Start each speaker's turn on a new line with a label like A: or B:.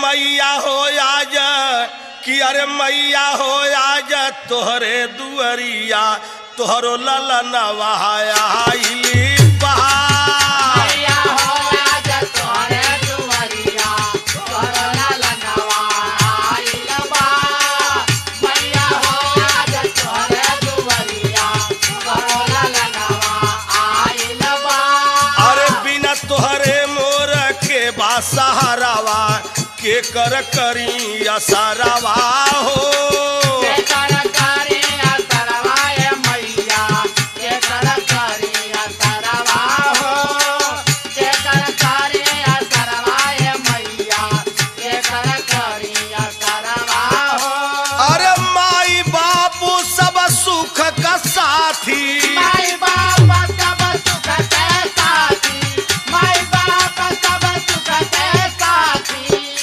A: मैया हो आज कि अरे मैया हो आज तोहरे दुअरिया तोहरो ललनवा आइली सहारावा के कर करी असरावा हो।